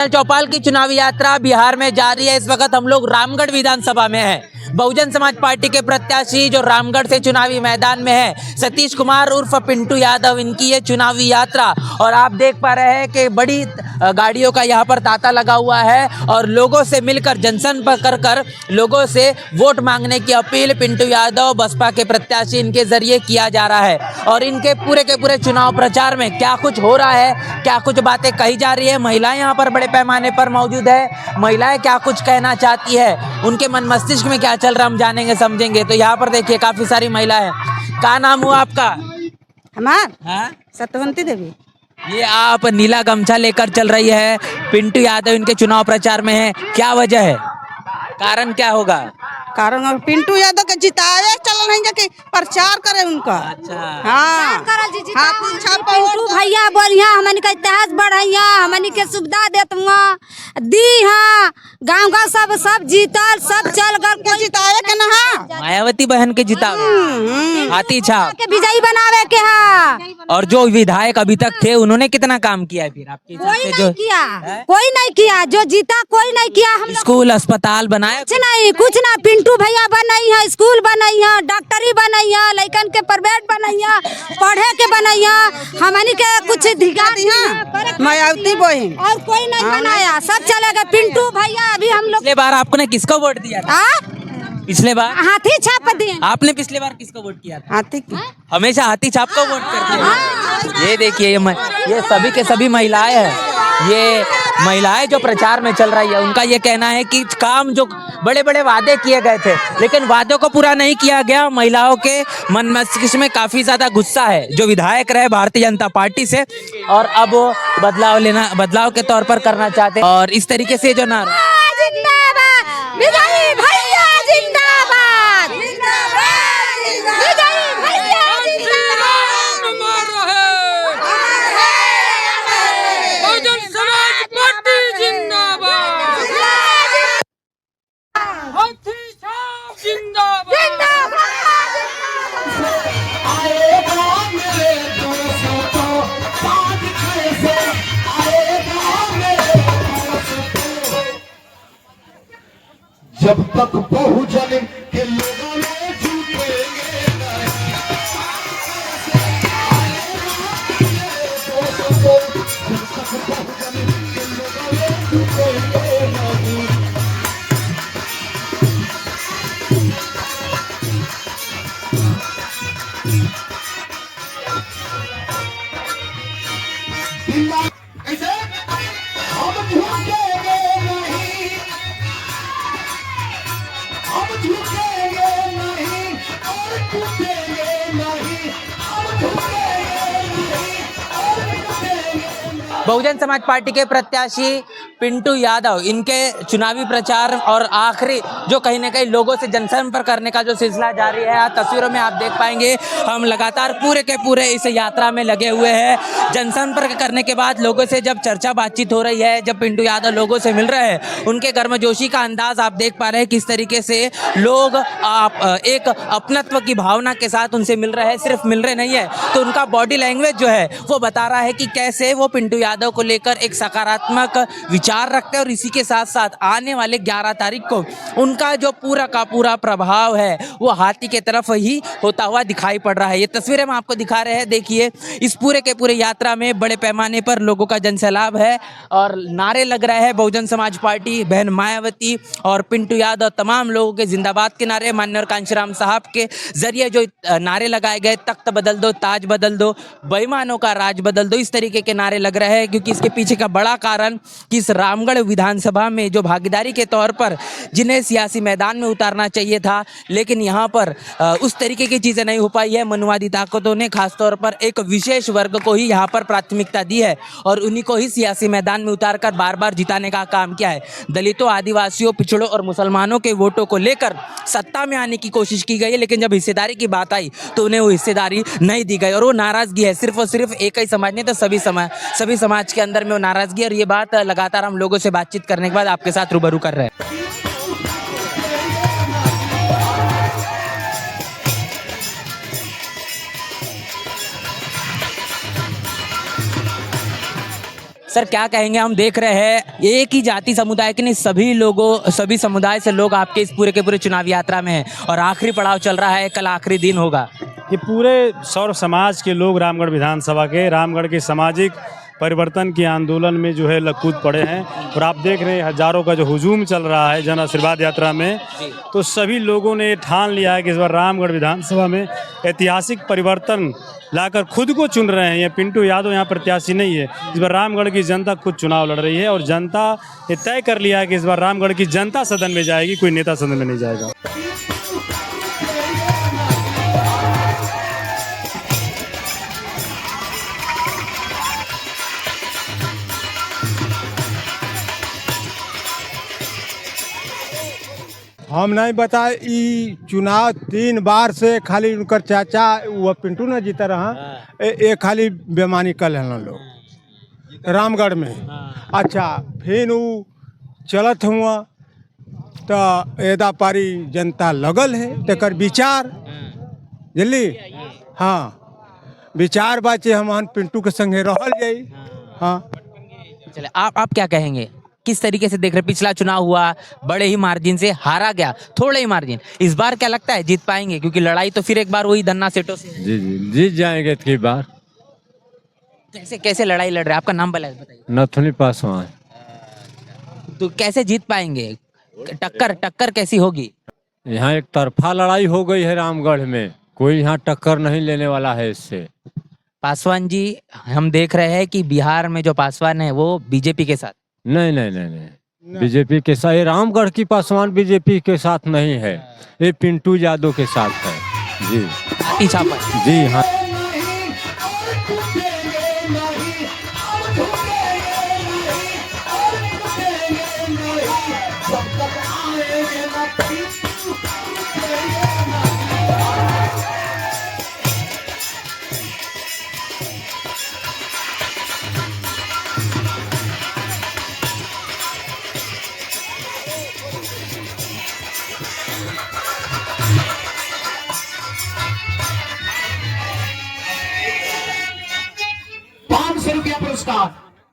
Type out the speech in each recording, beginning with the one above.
चौपाल की चुनावी यात्रा बिहार में जारी है। इस वक्त हम लोग रामगढ़ विधानसभा में हैं। बहुजन समाज पार्टी के प्रत्याशी जो रामगढ़ से चुनावी मैदान में है, सतीश कुमार उर्फ पिंटू यादव, इनकी ये चुनावी यात्रा। और आप देख पा रहे हैं कि बड़ी गाड़ियों का यहाँ पर तांता लगा हुआ है और लोगों से मिलकर जनसंपर्क कर लोगों से वोट मांगने की अपील पिंटू यादव बसपा के प्रत्याशी इनके जरिए किया जा रहा है। और इनके पूरे के पूरे चुनाव प्रचार में क्या कुछ हो रहा है, क्या कुछ बातें कही जा रही है, महिलाएं यहाँ पर बड़े पैमाने पर मौजूद है, महिलाएं क्या कुछ कहना चाहती है, उनके मन मस्तिष्क में क्या चल रहा है, हम जानेंगे समझेंगे। तो यहाँ पर देखिए काफी सारी महिलाएं। क्या नाम हुआ आपका? हमार सत्यवंती देवी। ये आप नीला गमछा लेकर चल रही है, पिंटू यादव इनके चुनाव प्रचार में है, क्या वजह है, कारण क्या होगा? कारण पिंटू यादव के जितावे चल नहीं जाके प्रचार करे उनका। अच्छा, हाँ पिंटू भैया बढ़िया हमन के इतिहास बढ़िया, हमन के सुविधा देतुआ दी। हाँ गाँव गाँव सब जीतल, सब चल गल, के जितावे के ना मायावती बहन के जितावे हाथी छाप के विजयी बनावे के। हाँ और जो विधायक अभी तक थे उन्होंने कितना काम किया है फिर आपके हिसाब कोई से? नहीं किया, कोई नहीं किया, जो जीता कोई नहीं किया। हम स्कूल अस्पताल बनाया कुछ ना पिंटू भैया बनाई है, स्कूल बनाई है, डॉक्टरी बनाई है, लड़कन के प्राइवेट बनाई है, पढ़े के बनाई है, हमनी के कुछ धिकार मायावती बहन और कोई नहीं बनाया, सब चलेगा पिंटू भैया। अभी हम लोग पिछले बार आपने किसको वोट दिया था? पिछले बार हाथी छाप दिए। आपने पिछले बार किसको वोट किया था? हाथी की हमेशा हाथी छाप को वोट करते हैं। ये देखिए ये सभी के सभी महिलाएं हैं। ये महिलाएं जो प्रचार में चल रही है, उनका ये कहना है कि काम जो बड़े बड़े वादे किए गए थे लेकिन वादों को पूरा नहीं किया गया। महिलाओं के मन मस्तिष्क में काफी ज्यादा गुस्सा है। जो विधायक रहे भारतीय जनता पार्टी से और अब वो बदलाव के तौर पर करना चाहते हैं। और इस तरीके से जो ना जब तक बहुजन के लोगों ने झुकेंगे नहीं। बहुजन समाज पार्टी के प्रत्याशी पिंटू यादव, इनके चुनावी प्रचार और आखिरी जो कहीं ना कहीं लोगों से जनसंपर्क करने का जो सिलसिला जारी है, तस्वीरों में आप देख पाएंगे हम लगातार पूरे के पूरे इस यात्रा में लगे हुए हैं। जनसंपर्क करने के बाद लोगों से जब चर्चा बातचीत हो रही है, जब पिंटू यादव लोगों से मिल रहे हैं, उनके गर्मजोशी का अंदाज आप देख पा रहे हैं किस तरीके से लोग एक अपनत्व की भावना के साथ उनसे मिल रहे हैं। सिर्फ मिल रहे नहीं है तो उनका बॉडी लैंग्वेज जो है वो बता रहा है कि कैसे वो पिंटू यादव को लेकर एक सकारात्मक विचार रखते हैं। और इसी के साथ साथ आने वाले 11 तारीख को उनका जो पूरा का पूरा प्रभाव है वो हाथी के तरफ ही होता हुआ दिखाई पड़ रहा है। ये तस्वीरें हम आपको दिखा रहे हैं। देखिए इस पूरे के पूरे यात्रा में बड़े पैमाने पर लोगों का जनसैलाब है और नारे लग रहे हैं बहुजन समाज पार्टी, बहन मायावती और पिंटू यादव, तमाम लोगों के जिंदाबाद के नारे। माननीय कांशीराम साहब के जरिए जो नारे लगाए गए, तख्त बदल दो, ताज बदल दो, बेईमानों का राज बदल दो, इस तरीके के नारे लग रहे हैं। क्योंकि इसके पीछे का बड़ा कारण कि इस रामगढ़ विधानसभा में जो भागीदारी के तौर पर जिन्हें सियासी मैदान में उतारना चाहिए था, लेकिन यहाँ पर उस तरीके की चीज़ें नहीं हो पाई है। मनुवादी ताकतों ने खासतौर पर एक विशेष वर्ग को ही यहाँ पर प्राथमिकता दी है और उन्हीं को ही सियासी मैदान में उतारकर बार बार जिताने का काम किया है। दलितों, आदिवासियों, पिछड़ों और मुसलमानों के वोटों को लेकर सत्ता में आने की कोशिश की गई है, लेकिन जब हिस्सेदारी की बात आई तो उन्हें वो हिस्सेदारी नहीं दी गई। और वो नाराजगी है सिर्फ और सिर्फ एक ही समाज नहीं तो सभी समाज के अंदर में वो नाराजगी। और ये बात लगातार हम लोगों से बातचीत करने के बाद आपके साथ रूबरू कर रहे हैं। सर क्या कहेंगे, हम देख रहे हैं एक ही जाति समुदाय के नहीं सभी समुदाय से लोग आपके इस पूरे के पूरे चुनाव यात्रा में हैं और आखिरी पड़ाव चल रहा है, कल आखिरी दिन होगा। ये पूरे सौर समाज के लोग रामगढ़ विधानसभा के रामगढ़ के सामाजिक परिवर्तन के आंदोलन में जो है कूद पड़े हैं और आप देख रहे हैं हजारों का जो हुजूम चल रहा है जन आशीर्वाद यात्रा में, तो सभी लोगों ने ठान लिया है कि इस बार रामगढ़ विधानसभा में ऐतिहासिक परिवर्तन लाकर खुद को चुन रहे हैं। ये पिंटू यादव यहाँ प्रत्याशी नहीं है, इस बार रामगढ़ की जनता खुद चुनाव लड़ रही है और जनता ये तय कर लिया है कि इस बार रामगढ़ की जनता सदन में जाएगी, कोई नेता सदन में नहीं जाएगा। हम नहीं बताए ई चुनाव 3 बार से खाली उनकर चाचा वो पिंटू न जीता रहा एक खाली बेमानी कल है लोग रामगढ़ में। अच्छा फिर वो चलत हुआ तो एदा पारी जनता लगल है तकर विचार जल्दी हाँ विचार बाचे हम पिंटू के संगे रहल जाई। हाँ चले आप क्या कहेंगे, किस तरीके से देख रहे, पिछला चुनाव हुआ बड़े ही मार्जिन से हारा गया, थोड़े ही मार्जिन, इस बार क्या लगता है जीत पाएंगे? क्योंकि लड़ाई तो फिर एक बार वही धन्ना सेठों से है। जी जीत जाएंगे की बार। कैसे लड़ाई लड़ रहे हैं, आपका नाम बताइए। नथुनी पासवान। तो कैसे जीत पाएंगे, टक्कर कैसी होगी? यहाँ एक तरफा लड़ाई हो गई है रामगढ़ में, कोई यहाँ टक्कर नहीं लेने वाला है इससे। पासवान जी, हम देख रहे हैं कि बिहार में जो पासवान है वो बीजेपी के साथ। नहीं बीजेपी के साथ, ये रामगढ़ की पासवान बीजेपी के साथ नहीं है, ये पिंटू यादव के साथ है। जी पीछा जी हाँ।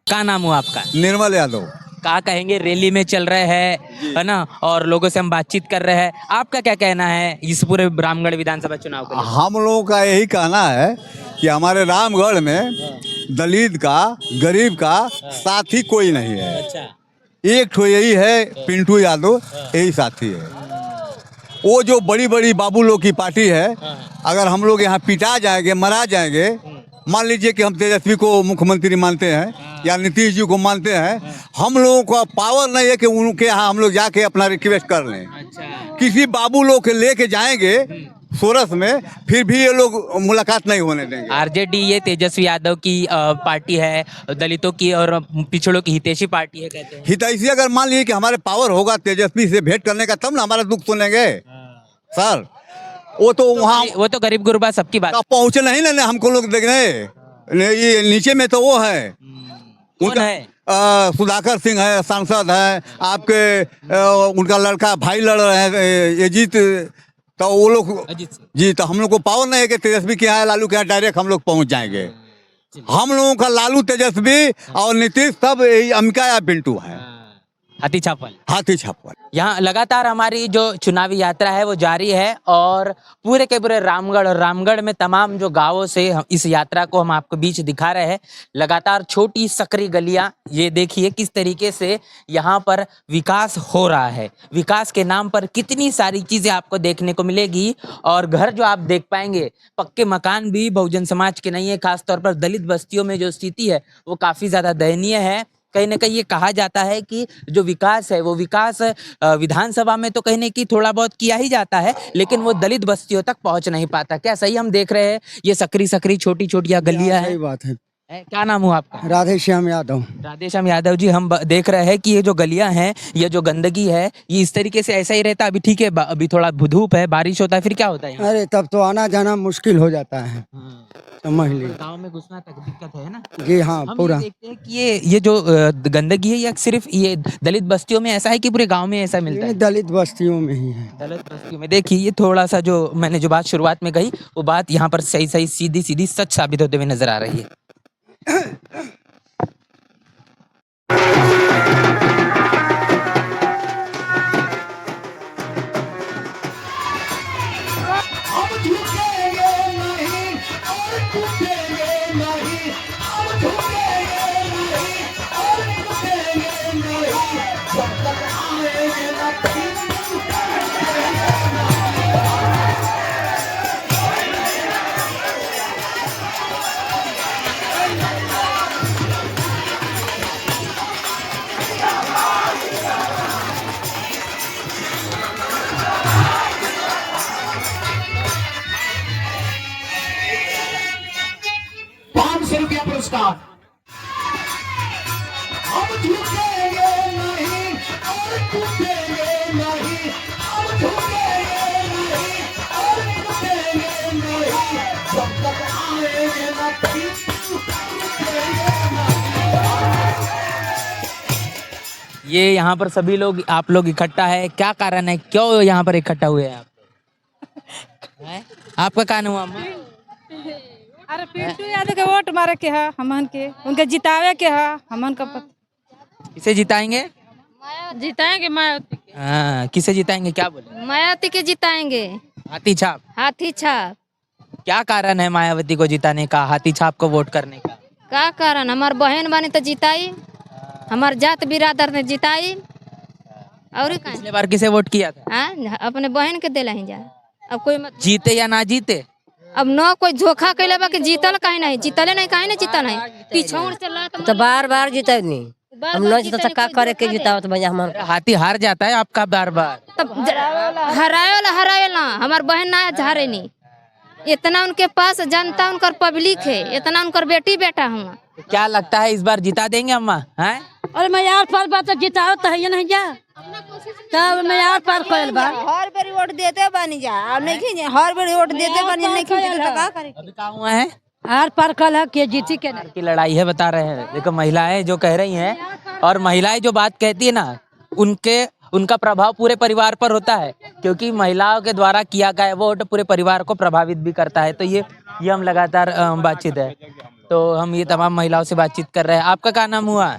क्या नाम हुआ आपका? निर्मल यादव। क्या कहेंगे, रैली में चल रहे हैं है ना, और लोगों से हम बातचीत कर रहे हैं, आपका क्या कहना है इस पूरे रामगढ़ विधानसभा चुनाव को? हम लोगों का यही कहना है कि हमारे रामगढ़ में दलित का गरीब का साथी कोई नहीं है। अच्छा। एक ठो यही है पिंटू यादव, यही साथी है। वो जो बड़ी बड़ी बाबू लोग की पार्टी है, अगर हम लोग यहाँ पिटा जाएंगे मरा जाएंगे, मान लीजिए कि हम तेजस्वी को मुख्यमंत्री मानते हैं या नीतीश जी को मानते हैं, हम लोगों का पावर नहीं है कि उनके यहाँ हम लोग जाके अपना रिक्वेस्ट कर लें। अच्छा। किसी बाबू लोग के लेके जाएंगे सोरस में, फिर भी ये लोग मुलाकात नहीं होने देंगे। आरजेडी ये तेजस्वी यादव की पार्टी है, दलितों की और पिछड़ों की हितैषी पार्टी है कहते हैं। हितैषी अगर मान लीजिए कि हमारे पावर होगा तेजस्वी से भेंट करने का, तब ना हमारा दुख सुनेंगे सर। वो तो वहाँ वो तो गरीब गुरबा सबकी बात पहुँचे नहीं ना हमको लोग देखने, ये नीचे में तो वो है कौन है? सुधाकर सिंह है, सांसद है आपके, उनका लड़का भाई लड़ रहे हैं अजीत, तो वो लोग जी, तो हम लोग को पावर नहीं है कि तेजस्वी के यहाँ लालू के यहाँ डायरेक्ट हम लोग पहुँच जाएंगे। हम लोगों का लालू तेजस्वी और नीतीश सब यही अमिका या पिंटू है। हाथी छापल। यहाँ लगातार हमारी जो चुनावी यात्रा है वो जारी है और पूरे के पूरे रामगढ़ में तमाम जो गांवों से इस यात्रा को हम आपको बीच दिखा रहे हैं। लगातार छोटी सकरी गलियां, ये देखिए किस तरीके से यहाँ पर विकास हो रहा है। विकास के नाम पर कितनी सारी चीजें आपको देखने को मिलेगी और घर जो आप देख पाएंगे, पक्के मकान भी बहुजन समाज के नहीं है। खासतौर पर दलित बस्तियों में जो स्थिति है वो काफी ज्यादा दयनीय है। कहीं ना कहीं ये कहा जाता है कि जो विकास है वो विकास विधानसभा में तो कहीं ना कहीं थोड़ा बहुत किया ही जाता है, लेकिन वो दलित बस्तियों तक पहुंच नहीं पाता। क्या सही हम देख रहे हैं? ये सकरी छोटी छोटिया गलियां हैं। सही बात है। क्या नाम हुआ आपका? राधेश्याम यादव। राधेश्याम यादव जी, हम देख रहे हैं कि ये जो गलियां हैं, ये जो गंदगी है, ये इस तरीके से ऐसा ही रहता है? अभी ठीक है, अभी थोड़ा धूप है, बारिश होता है, फिर क्या होता है? अरे तब तो आना जाना मुश्किल हो जाता है, समझ लीजिए। गांव में घुसना तक दिक्कत है ना? जी हाँ, हम पूरा। ये देखते हैं कि ये जो गंदगी है, या सिर्फ ये दलित बस्तियों में ऐसा है कि पूरे गांव में ऐसा मिलता है? दलित बस्तियों में ही है। दलित बस्तियों में देखिए, ये थोड़ा सा जो मैंने जो बात शुरुआत में कही, वो बात यहाँ पर सही सीधी सच साबित होते हुए नजर आ रही है। नमस्कार। हम झुकेंगे नहीं और टूटेंगे नहीं, हम झुकेंगे नहीं और टूटेंगे नहीं, जब तक आएंगे ना पिंटू टूटेंगे नहीं। ये यहाँ पर सभी लोग आप लोग इकट्ठा है, क्या कारण है, क्यों यहाँ पर इकट्ठा हुए हैं आप? हैं? आपका कान हुआ अम्मा? अरे पिंटू यादव के वोट मारे के है हमन के, उनके जितावे के है हमन का किसे जिताएंगे? जिताएंगे मायावती हाँ, किसे जिताएंगे, क्या बोले? मायावती के जिताएंगे। हाथी छाप। हाथी छाप क्या कारण है मायावती को जिताने का, हाथी छाप को वोट करने का? का कारण, हमार बहन बनी तो जिताई, हमार जात बिरादर ने जिताई। और पिछले बार किसे वोट किया था? अपने बहन के दिला ही जा। अब कोई मत जीते या ना जीते? अब न कोई धोखा कैले बा कि जीतल काहे नहीं, जीतले नहीं काहे नहीं जीता नहीं, पिछौड़ से लात तो बार बार जीते नहीं, हम न जीते तो का करे के जितावत भैया हमार। हाथी हार जाता है आपका बार बार। तब हरावेला हमार बहन ना हारे नहीं, इतना उनके पास जनता, उनकर पब्लिक है, इतना उनकर बेटी बेटा हुआ। क्या लगता है इस बार जिता देंगे अम्मा? हैं? अरे मैं यार पार बात जितावत है या नहीं जा, तब मैं यार पार कर बार हर बार वोट देते बनी जा, अब नहीं खींचे, हर बार वोट देते बनी नहीं खींचे तो का करे? अभी क्या हुआ है? आर पार कल है के जीती के की लड़ाई है, बता रहे हैं। देखो महिलाएं जो कह रही हैं, और महिलाएं जो बात कहती है ना, उनका प्रभाव पूरे परिवार पर होता है, क्योंकि महिलाओं के द्वारा किया गया वोट पूरे परिवार को प्रभावित भी करता है। तो ये हम लगातार बातचीत है, तो हम ये तमाम महिलाओं से बातचीत कर रहे हैं। आपका क्या नाम हुआ?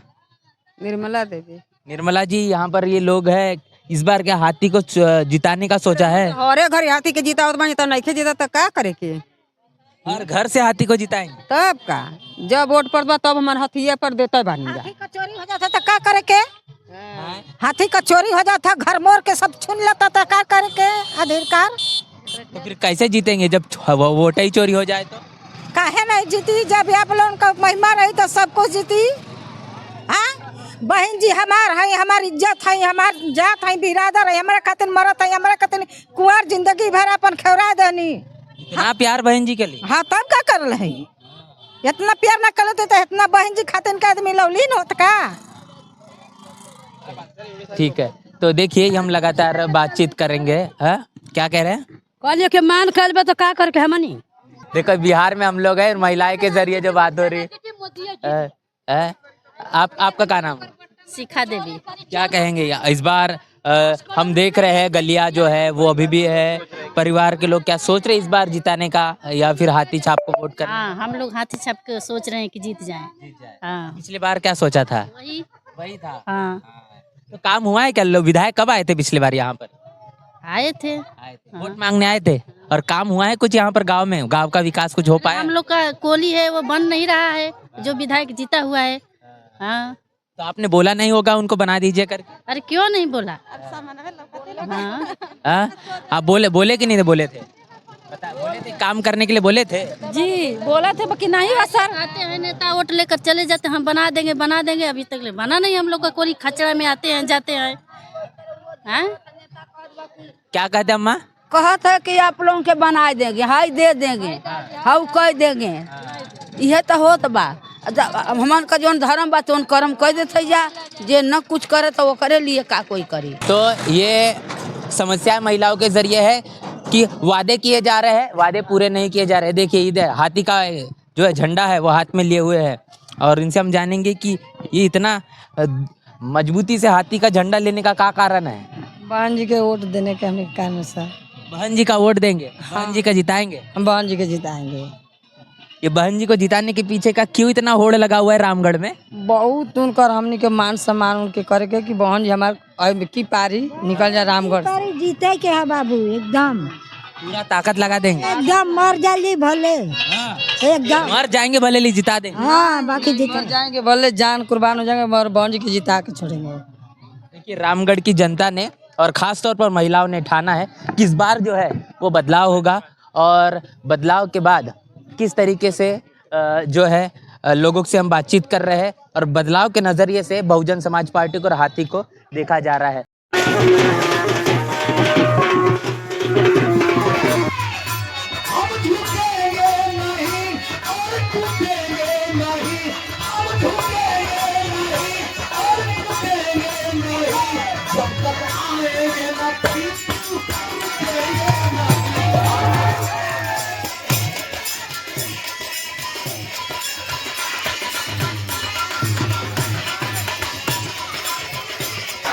निर्मला देवी। निर्मला जी, यहाँ पर ये लोग हैं, इस बार क्या हाथी को जिताने का सोचा है? हरे घर हाथी के जितावत बनी तो नहीं जीता तो का करे के? हर घर से हाथी को जिताएंगे तब का, जब वोट पड़बा तब हमार हाथीये पर देते बनी जा। हाथी का चोरी हो जाता तो का करे के? हाथी का चोरी हो जाता, घर मोर के सब छीन लेता तो का करे के अधिकार? तो फिर कैसे जीतेंगे जब वोट ही चोरी हो जाए? तो काहे नहीं जीती? जब आप लोगों का महिमा रही तो सब कुछ जीती। हाँ, बहन जी हमार है, हमार इज्जत है, हमार जात है, बिरादर है, हमारे खातिर मरत है, हमारे खातिर कुंवर जिंदगी भर अपन खवरा देनी। इतना प्यार बहन जी के लिए? हाँ, तब का कर रहे? इतना प्यार ना करते तो इतना बहन जी खातिर का आदमी लवलीन होत का? ठीक है, तो देखिए हम लगातार बातचीत करेंगे। क्या कह रहे हैं? कहलिए के मान कर तो का करके हमनी। देखो बिहार में हम लोग हैं, महिलाएं के जरिए जो बात हो रही है। आपका क्या नाम है? शिखा देवी। क्या कहेंगे इस बार? हम देख रहे हैं गलिया जो है वो अभी भी है, परिवार के लोग क्या सोच रहे हैं इस बार जिताने का, या फिर हाथी छाप को वोट करने? हाँ, हम लोग हाथी छाप के सोच रहे हैं कि जीत जाएं। हाँ। पिछली बार क्या सोचा था? वही था। हाँ। तो काम हुआ है क्या? लोग विधायक कब आए थे पिछली बार यहाँ पर? आए थे वोट मांगने आए थे, और काम हुआ है कुछ यहाँ पर गांव में? गांव का विकास कुछ हो पाया? हम लोग का कोली है वो बन नहीं रहा है, जो विधायक जीता हुआ है। हाँ, तो आपने बोला नहीं होगा उनको बना दीजिए कर? अरे क्यों नहीं बोला? हाँ, आप बोले कि नहीं बोले थे? बोले थे काम करने के लिए बोले थे? जी बोला थे बाकी नहीं हुआ सर। आते हैं नेता वोट लेकर चले जाते हैं, हम बना देंगे, अभी तक ले बना नहीं। हम लोग का कोली खचड़ा में आते हैं जाते हैं। हाँ? क्या कहते अम्मा? कहत है कि आप लोगों के बना देंगे, हाई दे देंगे, हाउ कह देंगे, यह तो होत बा। हमन का जोन धर्म बा तो कर्म कह देते जा, जे न कुछ करे तो वो करे लिए का कोई करी। तो ये समस्या महिलाओं के जरिए है कि वादे किए जा रहे हैं, वादे पूरे नहीं किए जा रहे। देखिए इधर हाथी का जो है झंडा है वो हाथ में लिए हुए है, और इनसे हम जानेंगे कि ये इतना मजबूती से हाथी का झंडा लेने का क्या कारण है? बहन जी के वोट देने के हमें कारण सर। बहन जी का वोट देंगे? बहन जी का जिताएंगे? हम बहन जी के जिताएंगे। ये बहन जी को जिताने के पीछे का क्यों इतना होड़ लगा हुआ है रामगढ़ में? बहुत उनकर हमने के मान सम्मान उनके करके कि बहन जी हमारे की पारी निकल जाए रामगढ़। जीते के है बाबू, एकदम पूरा ताकत लगा देंगे, एकदम मर जाली भले, एकदम मर जाएंगे भले ली जिता देंगे। हाँ, बाकी जीते जाएंगे भले जान कुर्बान हो जाएंगे, मगर बहन जी के जिता के छोड़ेंगे। देखिए रामगढ़ की जनता ने और खास तौर पर महिलाओं ने ठाना है कि इस बार जो है वो बदलाव होगा, और बदलाव के बाद किस तरीके से जो है लोगों से हम बातचीत कर रहे हैं, और बदलाव के नज़रिए से बहुजन समाज पार्टी को और हाथी को देखा जा रहा है। हम झुकेंगे नहीं और टूटेंगे नहीं,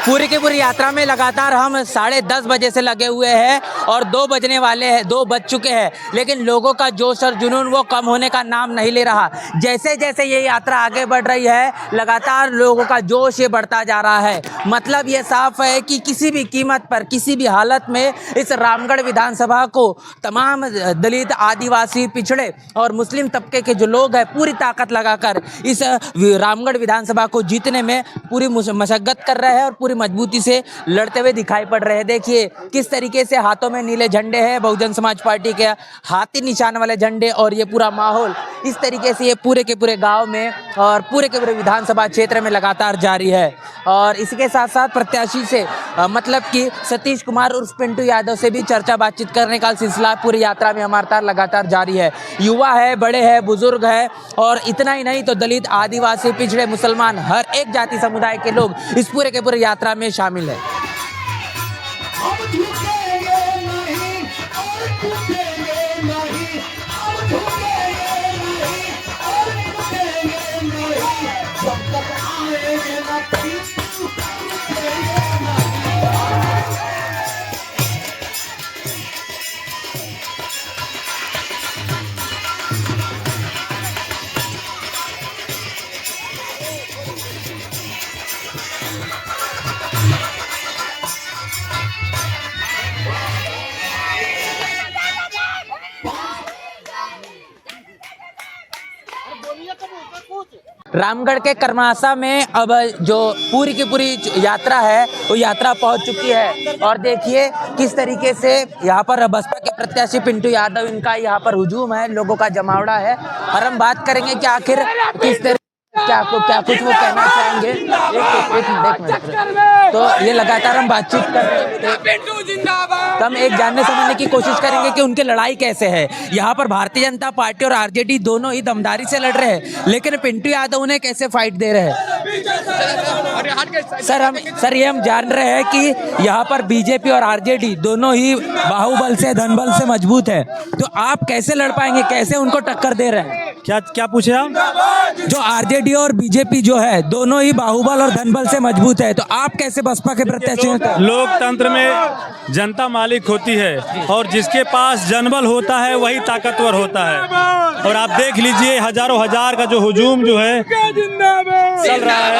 पूरी की पूरी यात्रा में लगातार हम 10:30 बजे से लगे हुए हैं और 2 बजने वाले हैं, 2 बज चुके हैं, लेकिन लोगों का जोश और जुनून वो कम होने का नाम नहीं ले रहा। जैसे जैसे ये यात्रा आगे बढ़ रही है लगातार लोगों का जोश ये बढ़ता जा रहा है। मतलब ये साफ है कि किसी भी कीमत पर, किसी भी हालत में इस रामगढ़ विधानसभा को तमाम दलित, आदिवासी, पिछड़े और मुस्लिम तबके के जो लोग हैं पूरी ताकत लगाकर इस रामगढ़ विधानसभा को जीतने में पूरी मशक्कत कर रहे हैं और पूरी मजबूती से लड़ते हुए दिखाई पड़ रहे हैं। देखिए किस तरीके से हाथों में नीले झंडे हैं, बहुजन समाज पार्टी के हाथी निशान वाले झंडे, और ये पूरा माहौल इस तरीके से ये पूरे के पूरे गांव में और पूरे के पूरे विधानसभा क्षेत्र में लगातार जारी है। और इसके साथ साथ प्रत्याशी से मतलब कि सतीश कुमार उर्फ पिंटू यादव से भी चर्चा बातचीत करने का सिलसिला पूरी यात्रा में हमारा लगातार जारी है। युवा है, बड़े हैं, बुजुर्ग है, और इतना ही नहीं तो दलित, आदिवासी, पिछड़े, मुसलमान, हर एक जाति समुदाय के लोग इस पूरे के पूरे यात्रा में शामिल है। हम झुकेंगे नहीं और टूटेंगे नहीं, हम झुकेंगे नहीं और टूटेंगे नहीं, जब तक आएंगे ना पिंटू टूटेंगे नहीं। रामगढ़ के करमासा में अब जो पूरी की पूरी यात्रा है वो यात्रा पहुंच चुकी है, और देखिए किस तरीके से यहाँ पर बसपा के प्रत्याशी पिंटू यादव, इनका यहाँ पर हुजूम है, लोगों का जमावड़ा है, और हम बात करेंगे कि आखिर किस तरह क्या कुछ वो कहना चाहेंगे। एक मिनट। तो ये लगातार हम बातचीत कर रहे हैं, तो हम एक जानने समझने की कोशिश करेंगे कि उनकी लड़ाई कैसे है। यहाँ पर भारतीय जनता पार्टी और आरजेडी दोनों ही दमदारी से लड़ रहे हैं, लेकिन पिंटू यादव उन्हें कैसे फाइट दे रहे हैं। सर ये हम जान रहे हैं कि यहाँ पर बीजेपी और आरजेडी दोनों ही बाहुबल से, धनबल से मजबूत है, तो आप कैसे लड़ पाएंगे, कैसे उनको टक्कर दे रहे हैं? क्या पूछे आप? जो आरजेडी और बीजेपी जो है दोनों ही बाहुबल और धनबल से मजबूत है, तो आप कैसे बसपा के प्रत्याशी? लोकतंत्र में जनता मालिक होती है, और जिसके पास जनबल होता है वही ताकतवर होता है। और आप देख लीजिए हजारों हजार का जो हुजूम जो है चल रहा है।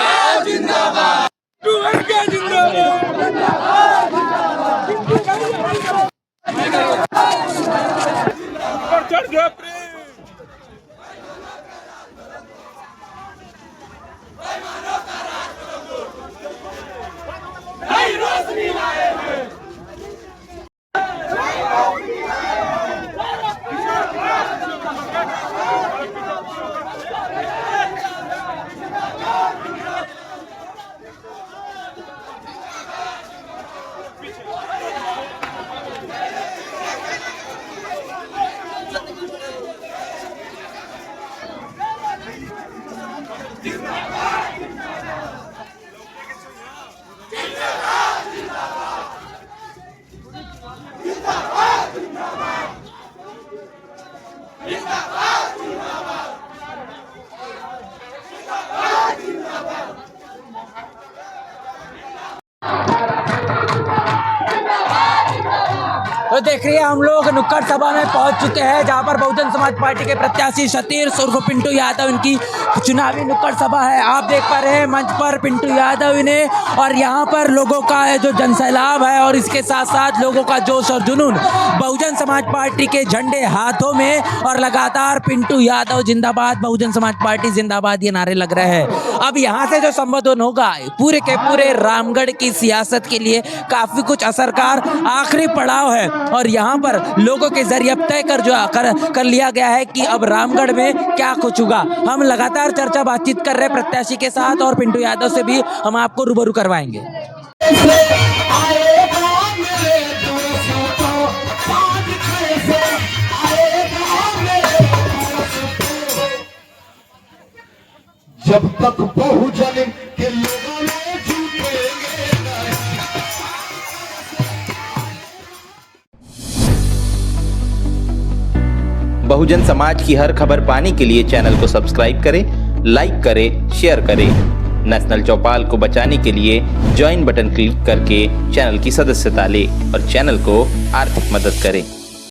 तो देख रही है हम लोग नुक्कड़ सभा में पहुंच चुके हैं, जहां पर बहुजन समाज पार्टी के प्रत्याशी सतीश उर्फ पिंटू यादव, इनकी चुनावी नुक्कड़ सभा है। आप देख पा रहे हैं मंच पर पिंटू यादव इन्हें, और यहां पर लोगों का जो जनसैलाब है, और इसके साथ साथ लोगों का जोश और जुनून, बहुजन समाज पार्टी के झंडे हाथों में, और लगातार पिंटू यादव जिंदाबाद, बहुजन समाज पार्टी जिंदाबाद ये नारे लग रहे हैं। अब यहाँ से जो संबोधन होगा पूरे के पूरे रामगढ़ की सियासत के लिए काफी कुछ असरकार आखिरी पड़ाव है, और यहाँ पर लोगों के जरिए अब तय कर लिया गया है कि अब रामगढ़ में क्या कुछ होगा। हम लगातार चर्चा बातचीत कर रहे हैं प्रत्याशी के साथ, और पिंटू यादव से भी हम आपको रूबरू करवाएंगे। जब तक बहुजन के लोगों ने झुकेंगे नहीं। बहुजन समाज की हर खबर पाने के लिए चैनल को सब्सक्राइब करें, लाइक करें, शेयर करें। नेशनल चौपाल को बचाने के लिए ज्वाइन बटन क्लिक करके चैनल की सदस्यता ले और चैनल को आर्थिक मदद करें।